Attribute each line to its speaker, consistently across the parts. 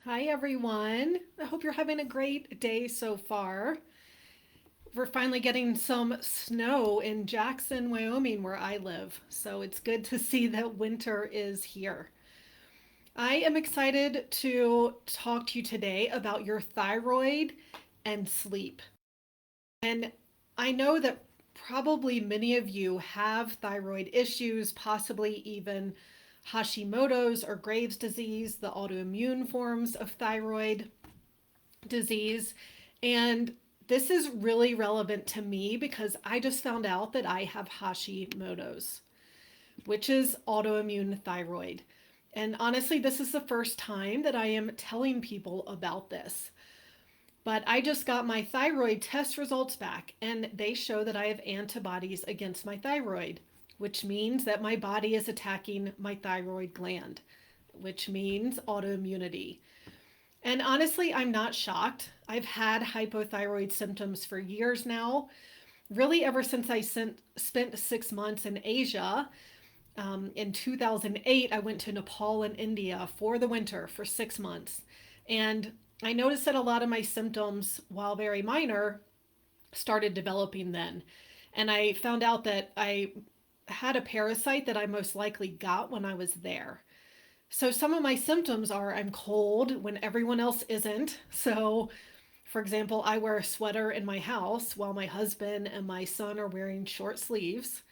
Speaker 1: Hi, everyone. I hope you're having a great day so far. We're finally getting some snow in Jackson, Wyoming, where I live. So it's good to see that winter is here. I am excited to talk to you today about your thyroid and sleep. And I know that probably many of you have thyroid issues, possibly even Hashimoto's or Graves' disease, the autoimmune forms of thyroid disease. And this is really relevant to me because I just found out that I have Hashimoto's, which is autoimmune thyroid. And honestly, this is the first time that I am telling people about this. But I just got my thyroid test results back, and they show that I have antibodies against my thyroid, which means that my body is attacking my thyroid gland, which means autoimmunity. And honestly, I'm not shocked. I've had hypothyroid symptoms for years now, really, ever since spent 6 months in Asia. In 2008, I went to Nepal and India for the winter for 6 months. And I noticed that a lot of my symptoms, while very minor, started developing then. And I found out that I had a parasite that I most likely got when I was there. So some of my symptoms are I'm cold when everyone else isn't. So, for example, I wear a sweater in my house while my husband and my son are wearing short sleeves.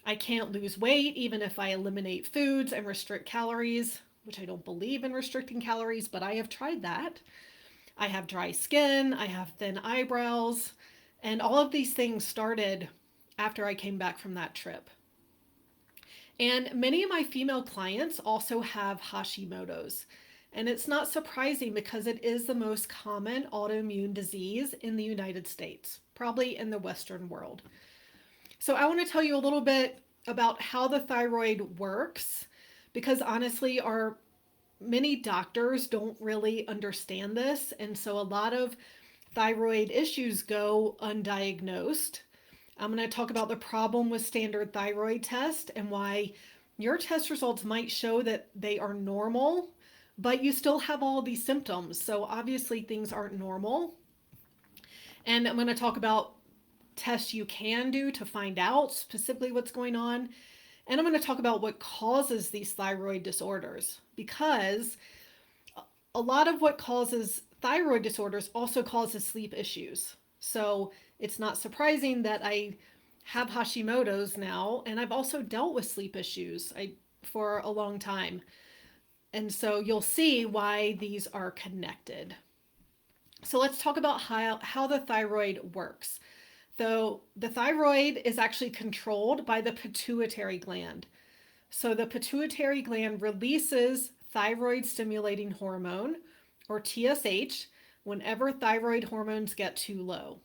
Speaker 1: I can't lose weight even if I eliminate foods and restrict calories, which I don't believe in restricting calories, but I have tried that. I have dry skin, I have thin eyebrows, and all of these things started after I came back from that trip. And many of my female clients also have Hashimoto's. And it's not surprising because it is the most common autoimmune disease in the United States, probably in the Western world. So, I want to tell you a little bit about how the thyroid works because honestly, our many doctors don't really understand this. And so, a lot of thyroid issues go undiagnosed. I'm going to talk about the problem with standard thyroid test and why your test results might show that they are normal, but you still have all these symptoms. So obviously things aren't normal. And I'm going to talk about tests you can do to find out specifically what's going on. And I'm going to talk about what causes these thyroid disorders because a lot of what causes thyroid disorders also causes sleep issues. So it's not surprising that I have Hashimoto's now, and I've also dealt with sleep issues for a long time. And so you'll see why these are connected. So let's talk about how the thyroid works. So the thyroid is actually controlled by the pituitary gland. So the pituitary gland releases thyroid stimulating hormone, or TSH, whenever thyroid hormones get too low.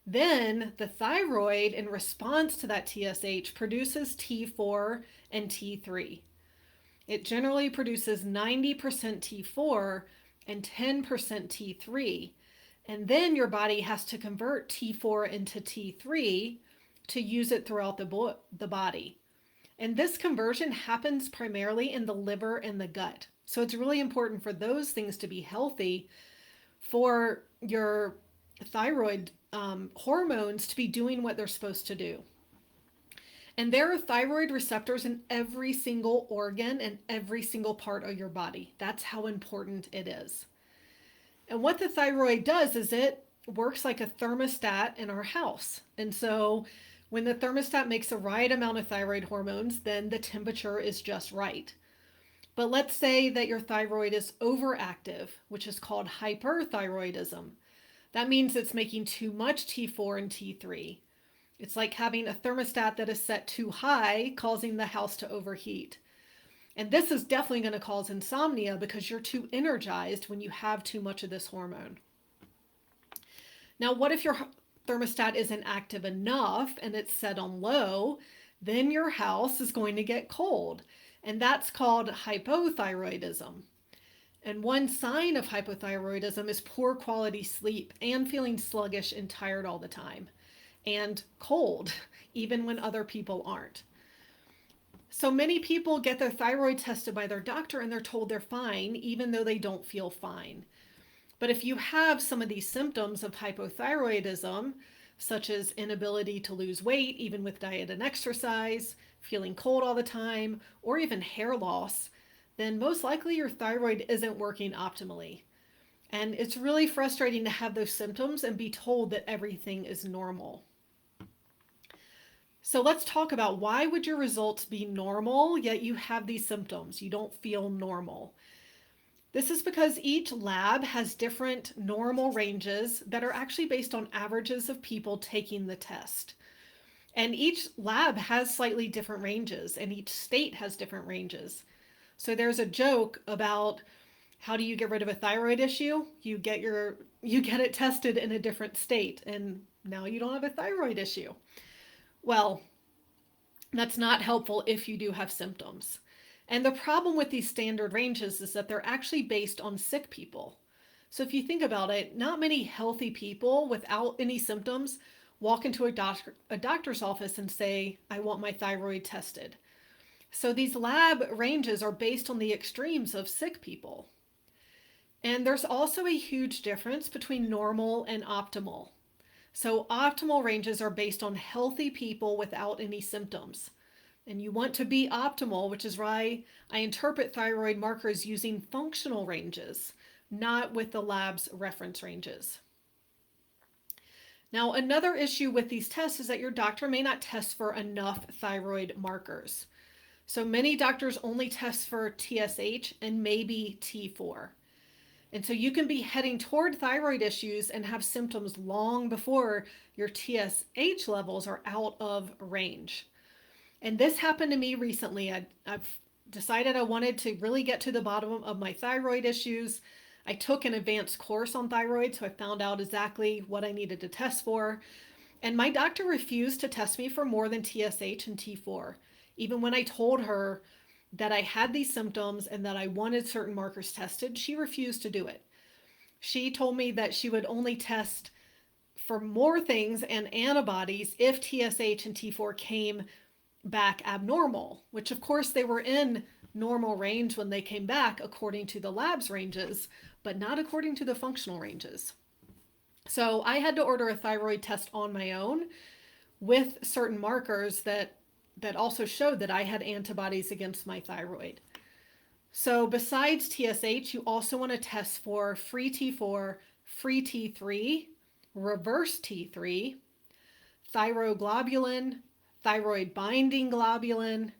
Speaker 1: Then the thyroid, in response to that TSH, produces T4 and T3. It generally produces 90% T4 and 10% T3. And then your body has to convert T4 into T3 to use it throughout the body. And this conversion happens primarily in the liver and the gut. So it's really important for those things to be healthy for your thyroid hormones to be doing what they're supposed to do. And there are thyroid receptors in every single organ and every single part of your body. That's how important it is. And what the thyroid does is it works like a thermostat in our house. And so when the thermostat makes the right amount of thyroid hormones, then the temperature is just right. But let's say that your thyroid is overactive, which is called hyperthyroidism. That means it's making too much T4 and T3. It's like having a thermostat that is set too high, causing the house to overheat. And this is definitely going to cause insomnia because you're too energized when you have too much of this hormone. Now, what if your thermostat isn't active enough and it's set on low? Then your house is going to get cold. And that's called hypothyroidism. And one sign of hypothyroidism is poor quality sleep and feeling sluggish and tired all the time, and cold, even when other people aren't. So many people get their thyroid tested by their doctor and they're told they're fine, even though they don't feel fine. But if you have some of these symptoms of hypothyroidism, such as inability to lose weight, even with diet and exercise, feeling cold all the time, or even hair loss, then most likely your thyroid isn't working optimally. And it's really frustrating to have those symptoms and be told that everything is normal. So let's talk about why would your results be normal, yet you have these symptoms? You don't feel normal. This is because each lab has different normal ranges that are actually based on averages of people taking the test. And each lab has slightly different ranges, and each state has different ranges. So there's a joke about how do you get rid of a thyroid issue? You get it tested in a different state, and now you don't have a thyroid issue. Well, that's not helpful if you do have symptoms. And the problem with these standard ranges is that they're actually based on sick people. So if you think about it, not many healthy people without any symptoms walk into a doctor's office and say, I want my thyroid tested. So these lab ranges are based on the extremes of sick people. And there's also a huge difference between normal and optimal. So optimal ranges are based on healthy people without any symptoms. And you want to be optimal, which is why I interpret thyroid markers using functional ranges, not with the lab's reference ranges. Now, another issue with these tests is that your doctor may not test for enough thyroid markers. So many doctors only test for TSH and maybe T4. And so you can be heading toward thyroid issues and have symptoms long before your TSH levels are out of range. And this happened to me recently. I've decided I wanted to really get to the bottom of my thyroid issues. I took an advanced course on thyroid, so I found out exactly what I needed to test for. And my doctor refused to test me for more than TSH and T4. Even when I told her that I had these symptoms and that I wanted certain markers tested, she refused to do it. She told me that she would only test for more things and antibodies if TSH and T4 came back abnormal, which of course they were in normal range when they came back according to the lab's ranges, but not according to the functional ranges. So I had to order a thyroid test on my own with certain markers that also showed that I had antibodies against my thyroid. So besides TSH, you also want to test for free T4, free T3, reverse T3, thyroglobulin, thyroid binding globulin,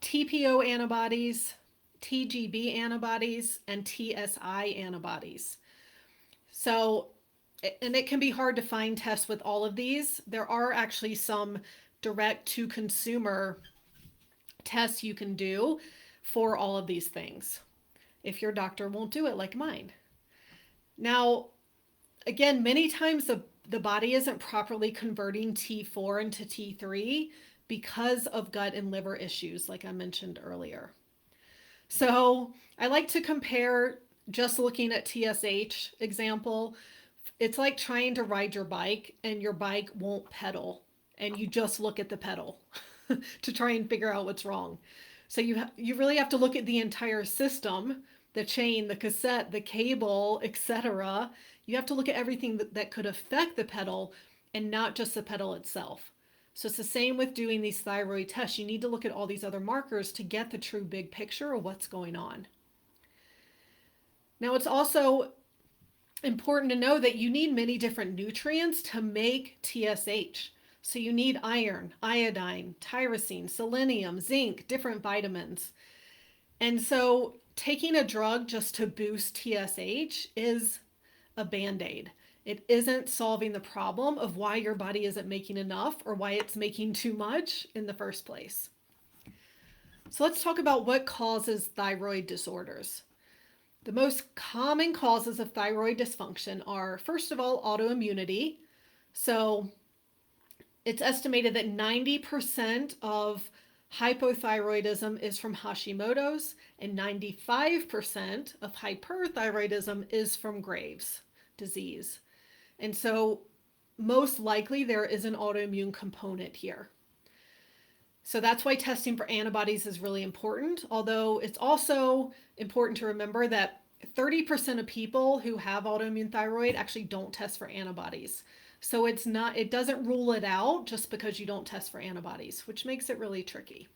Speaker 1: TPO antibodies, TGB antibodies, and TSI antibodies. So, and it can be hard to find tests with all of these. There are actually some direct to consumer tests you can do for all of these things if your doctor won't do it like mine. Now, again, many times the body isn't properly converting T4 into T3 because of gut and liver issues, like I mentioned earlier. So I like to compare, just looking at TSH example, it's like trying to ride your bike and your bike won't pedal and you just look at the pedal to try and figure out what's wrong. So you really have to look at the entire system, the chain, the cassette, the cable, etc. You have to look at everything that could affect the pedal and not just the pedal itself. So it's the same with doing these thyroid tests. You need to look at all these other markers to get the true big picture of what's going on. Now, it's also important to know that you need many different nutrients to make TSH. So you need iron, iodine, tyrosine, selenium, zinc, different vitamins. And so taking a drug just to boost TSH is a Band-Aid. It isn't solving the problem of why your body isn't making enough or why it's making too much in the first place. So let's talk about what causes thyroid disorders. The most common causes of thyroid dysfunction are, first of all, autoimmunity. So it's estimated that 90% of hypothyroidism is from Hashimoto's and 95% of hyperthyroidism is from Graves' disease. And so most likely there is an autoimmune component here. So that's why testing for antibodies is really important, although it's also important to remember that 30% of people who have autoimmune thyroid actually don't test for antibodies. So it doesn't rule it out just because you don't test for antibodies, which makes it really tricky.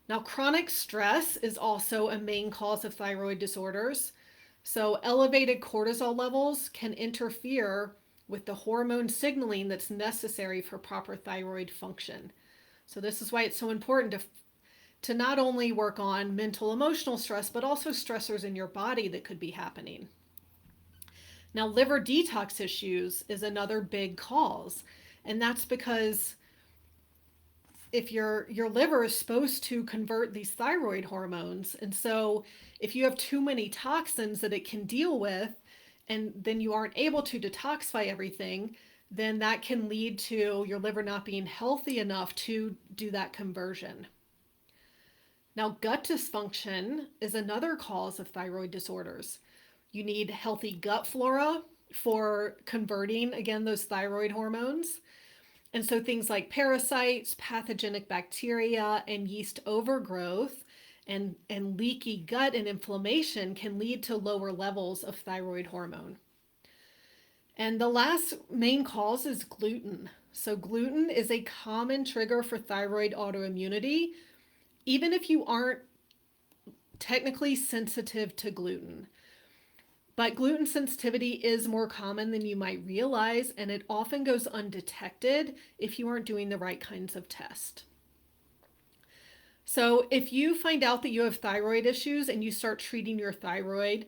Speaker 1: Now, chronic stress is also a main cause of thyroid disorders. So, elevated cortisol levels can interfere with the hormone signaling that's necessary for proper thyroid function. So, this is why it's so important to not only work on mental emotional stress, but also stressors in your body that could be happening. Now, liver detox issues is another big cause, and that's because if your liver is supposed to convert these thyroid hormones, and so if you have too many toxins that it can deal with, and then you aren't able to detoxify everything, then that can lead to your liver not being healthy enough to do that conversion. Now, gut dysfunction is another cause of thyroid disorders. You need healthy gut flora for converting, again, those thyroid hormones. And so things like parasites, pathogenic bacteria, and yeast overgrowth and leaky gut and inflammation can lead to lower levels of thyroid hormone. And the last main cause is gluten. So gluten is a common trigger for thyroid autoimmunity, even if you aren't technically sensitive to gluten. But gluten sensitivity is more common than you might realize, and it often goes undetected if you aren't doing the right kinds of tests. So if you find out that you have thyroid issues and you start treating your thyroid,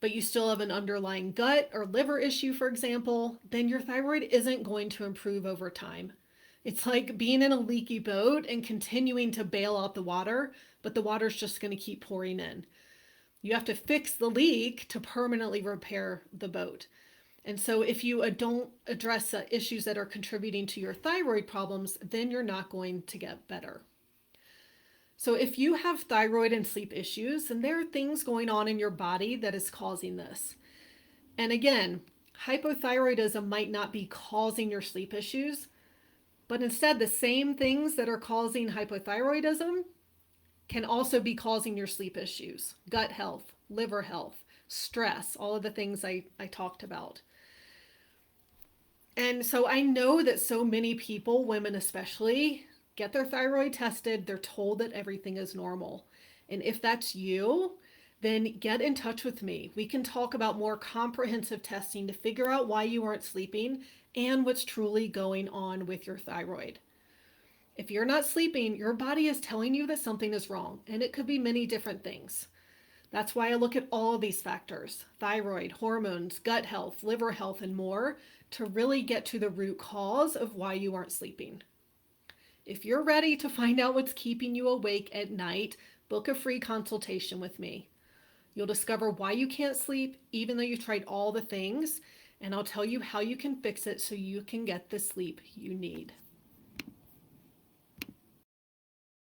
Speaker 1: but you still have an underlying gut or liver issue, for example, then your thyroid isn't going to improve over time. It's like being in a leaky boat and continuing to bail out the water, but the water's just going to keep pouring in. You have to fix the leak to permanently repair the boat. And so if you don't address issues that are contributing to your thyroid problems, then you're not going to get better. So if you have thyroid and sleep issues, then there are things going on in your body that is causing this. And again, hypothyroidism might not be causing your sleep issues, but instead the same things that are causing hypothyroidism can also be causing your sleep issues, gut health, liver health, stress, all of the things I talked about. And so I know that so many people, women especially, get their thyroid tested. They're told that everything is normal. And if that's you, then get in touch with me. We can talk about more comprehensive testing to figure out why you aren't sleeping and what's truly going on with your thyroid. If you're not sleeping, your body is telling you that something is wrong, and it could be many different things. That's why I look at all of these factors: thyroid, hormones, gut health, liver health, and more, to really get to the root cause of why you aren't sleeping. If you're ready to find out what's keeping you awake at night, book a free consultation with me. You'll discover why you can't sleep, even though you've tried all the things, and I'll tell you how you can fix it so you can get the sleep you need.